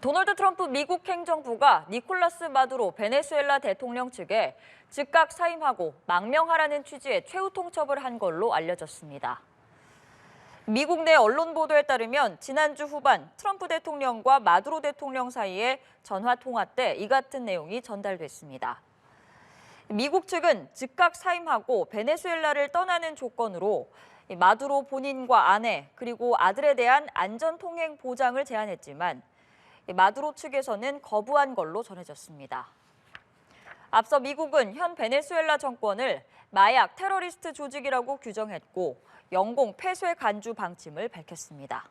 도널드 트럼프 미국 행정부가 니콜라스 마두로 베네수엘라 대통령 측에 즉각 사임하고 망명하라는 취지의 최후 통첩을 한 걸로 알려졌습니다. 미국 내 언론 보도에 따르면 지난주 후반 트럼프 대통령과 마두로 대통령 사이에 전화 통화 때 이 같은 내용이 전달됐습니다. 미국 측은 즉각 사임하고 베네수엘라를 떠나는 조건으로 마두로 본인과 아내 그리고 아들에 대한 안전 통행 보장을 제안했지만 마두로 측에서는 거부한 걸로 전해졌습니다. 앞서 미국은 현 베네수엘라 정권을 마약 테러리스트 조직이라고 규정했고 영공 폐쇄 간주 방침을 밝혔습니다.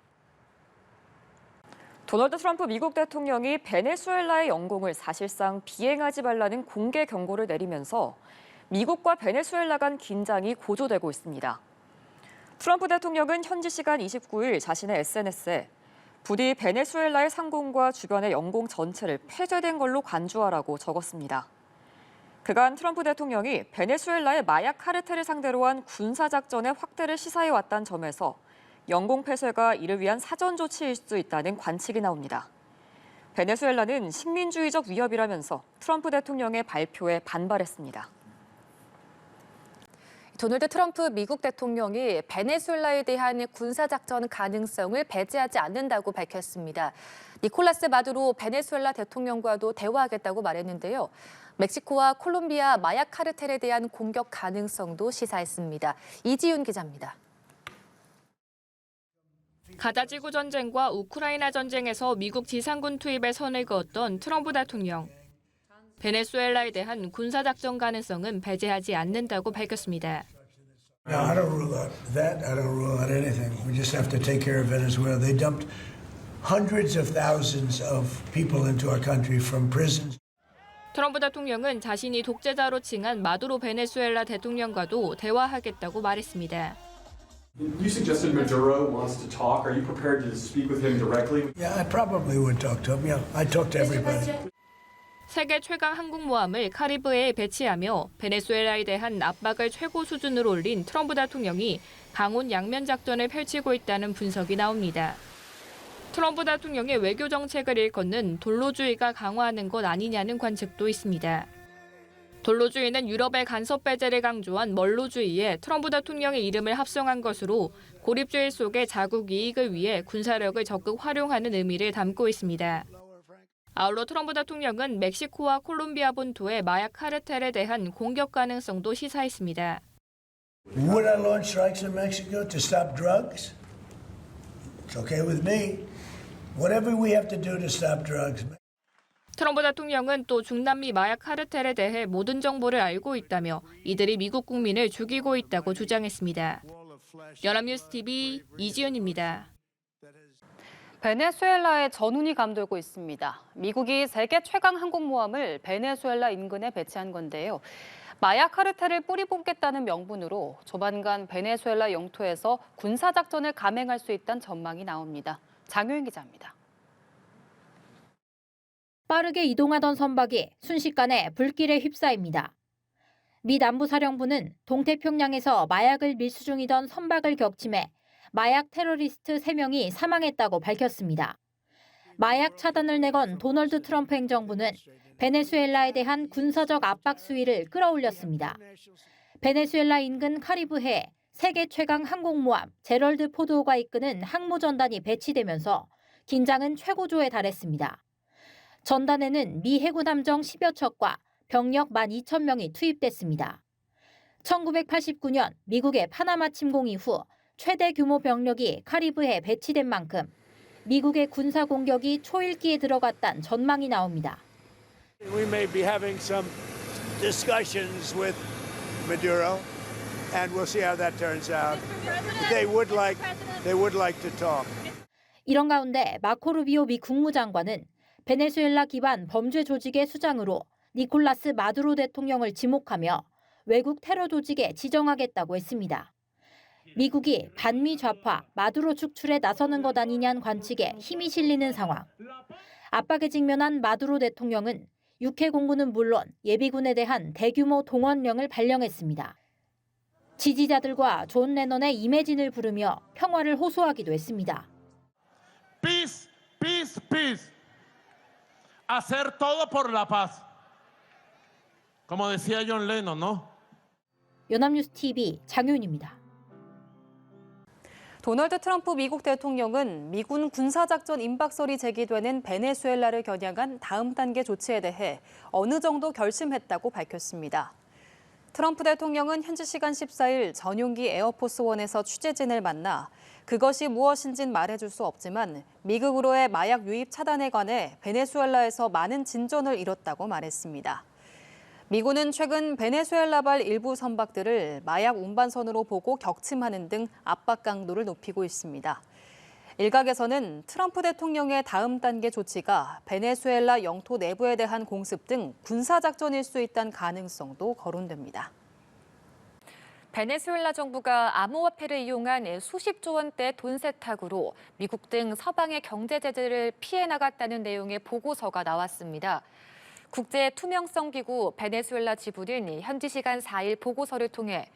도널드 트럼프 미국 대통령이 베네수엘라의 영공을 사실상 비행하지 말라는 공개 경고를 내리면서 미국과 베네수엘라 간 긴장이 고조되고 있습니다. 트럼프 대통령은 현지 시간 29일 자신의 SNS에 부디 베네수엘라의 상공과 주변의 영공 전체를 폐쇄된 걸로 간주하라고 적었습니다. 그간 트럼프 대통령이 베네수엘라의 마약 카르텔을 상대로 한 군사작전의 확대를 시사해왔다는 점에서 영공 폐쇄가 이를 위한 사전 조치일 수도 있다는 관측이 나옵니다. 베네수엘라는 식민주의적 위협이라면서 트럼프 대통령의 발표에 반발했습니다. 도널드 트럼프 미국 대통령이 베네수엘라에 대한 군사작전 가능성을 배제하지 않는다고 밝혔습니다. 니콜라스 마두로 베네수엘라 대통령과도 대화하겠다고 말했는데요. 멕시코와 콜롬비아 마약 카르텔에 대한 공격 가능성도 시사했습니다. 이지윤 기자입니다. 가자 지구 전쟁과 우크라이나 전쟁에서 미국 지상군 투입에 선을 그었던 트럼프 대통령. 베네수엘라에 대한 군사작전 가능성은 배제하지 않는다고 밝혔습니다. No, I don't rule out that. I don't rule out anything. We just have to take care of Venezuela. They dumped hundreds of thousands of people into our country from prisons. 트럼프 대통령은 자신이 독재자로 칭한 마두로 베네수엘라 대통령과도 대화하겠다고 말했습니다. You suggested Maduro wants to talk. Are you prepared to speak with him directly? Yeah, I probably would talk to him. Yeah, I talk to everybody. 세계 최강 항공모함을 카리브해에 배치하며 베네수엘라에 대한 압박을 최고 수준으로 올린 트럼프 대통령이 강혼 양면 작전을 펼치고 있다는 분석이 나옵니다. 트럼프 대통령의 외교 정책을 일컫는 돌로주의가 강화하는 것 아니냐는 관측도 있습니다. 돌로주의는 유럽의 간섭 배제를 강조한 멀로주의에 트럼프 대통령의 이름을 합성한 것으로 고립주의 속의 자국 이익을 위해 군사력을 적극 활용하는 의미를 담고 있습니다. 아울러 트럼프 대통령은 멕시코와 콜롬비아 본토의 마약 카르텔에 대한 공격 가능성도 시사했습니다. Would I launch strikes in Mexico to stop drugs? It's okay with me. Whatever we have to do to stop drugs. 트럼프 대통령은 또 중남미 마약 카르텔에 대해 모든 정보를 알고 있다며 이들이 미국 국민을 죽이고 있다고 주장했습니다. 연합뉴스 TV 이지윤입니다. 베네수엘라에 전운이 감돌고 있습니다. 미국이 세계 최강 항공모함을 베네수엘라 인근에 배치한 건데요. 마약 카르텔을 뿌리 뽑겠다는 명분으로 조만간 베네수엘라 영토에서 군사작전을 감행할 수 있다는 전망이 나옵니다. 장효인 기자입니다. 빠르게 이동하던 선박이 순식간에 불길에 휩싸입니다. 미 남부사령부는 동태평양에서 마약을 밀수 중이던 선박을 격침해 마약 테러리스트 3명이 사망했다고 밝혔습니다. 마약 차단을 내건 도널드 트럼프 행정부는 베네수엘라에 대한 군사적 압박 수위를 끌어올렸습니다. 베네수엘라 인근 카리브해에 세계 최강 항공모함 제럴드 포드호가 이끄는 항모전단이 배치되면서 긴장은 최고조에 달했습니다. 전단에는 미 해군 함정 10여 척과 병력 12,000명이 투입됐습니다. 1989년 미국의 파나마 침공 이후 최대 규모 병력이 카리브해에 배치된 만큼 미국의 군사 공격이 초읽기에 들어갔다는 전망이 나옵니다. We may be having some discussions with Maduro, and we'll see how that turns out. They would like to talk. 이런 가운데 마코 루비오 미 국무장관은 베네수엘라 기반 범죄 조직의 수장으로 니콜라스 마두로 대통령을 지목하며 외국 테러 조직에 지정하겠다고 했습니다. 미국이 반미 좌파 마두로 축출에 나서는 것 아니냐는 관측에 힘이 실리는 상황. 압박에 직면한 마두로 대통령은 육해 공군은 물론 예비군에 대한 대규모 동원령을 발령했습니다. 지지자들과 존 레넌의 이매진을 부르며 평화를 호소하기도 했습니다. Peace, peace, peace. hacer todo por la paz. Como decía John Lennon, ¿no? 연합뉴스 TV 장윤입니다. 도널드 트럼프 미국 대통령은 미군 군사작전 임박설이 제기되는 베네수엘라를 겨냥한 다음 단계 조치에 대해 어느 정도 결심했다고 밝혔습니다. 트럼프 대통령은 현지 시간 14일 전용기 에어포스원에서 취재진을 만나 그것이 무엇인진 말해줄 수 없지만 미국으로의 마약 유입 차단에 관해 베네수엘라에서 많은 진전을 이뤘다고 말했습니다. 미군은 최근 베네수엘라발 일부 선박들을 마약 운반선으로 보고 격침하는 등 압박 강도를 높이고 있습니다. 일각에서는 트럼프 대통령의 다음 단계 조치가 베네수엘라 영토 내부에 대한 공습 등 군사작전일 수 있다는 가능성도 거론됩니다. 베네수엘라 정부가 암호화폐를 이용한 수십조 원대 돈 세탁으로 미국 등 서방의 경제 제재를 피해 나갔다는 내용의 보고서가 나왔습니다. 국제 투명성 기구 베네수엘라 지부는 현지 시간 4일 보고서를 통해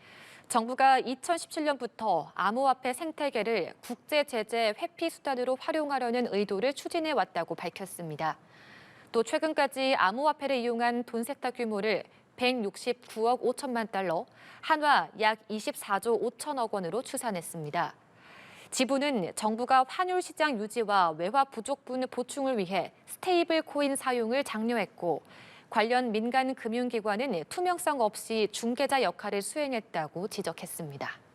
정부가 2017년부터 암호화폐 생태계를 국제 제재 회피 수단으로 활용하려는 의도를 추진해 왔다고 밝혔습니다. 또 최근까지 암호화폐를 이용한 돈 세탁 규모를 169억 5천만 달러, 한화 약 24조 5천억 원으로 추산했습니다. 지부는 정부가 환율 시장 유지와 외화 부족분 보충을 위해 스테이블 코인 사용을 장려했고 관련 민간 금융기관은 투명성 없이 중개자 역할을 수행했다고 지적했습니다.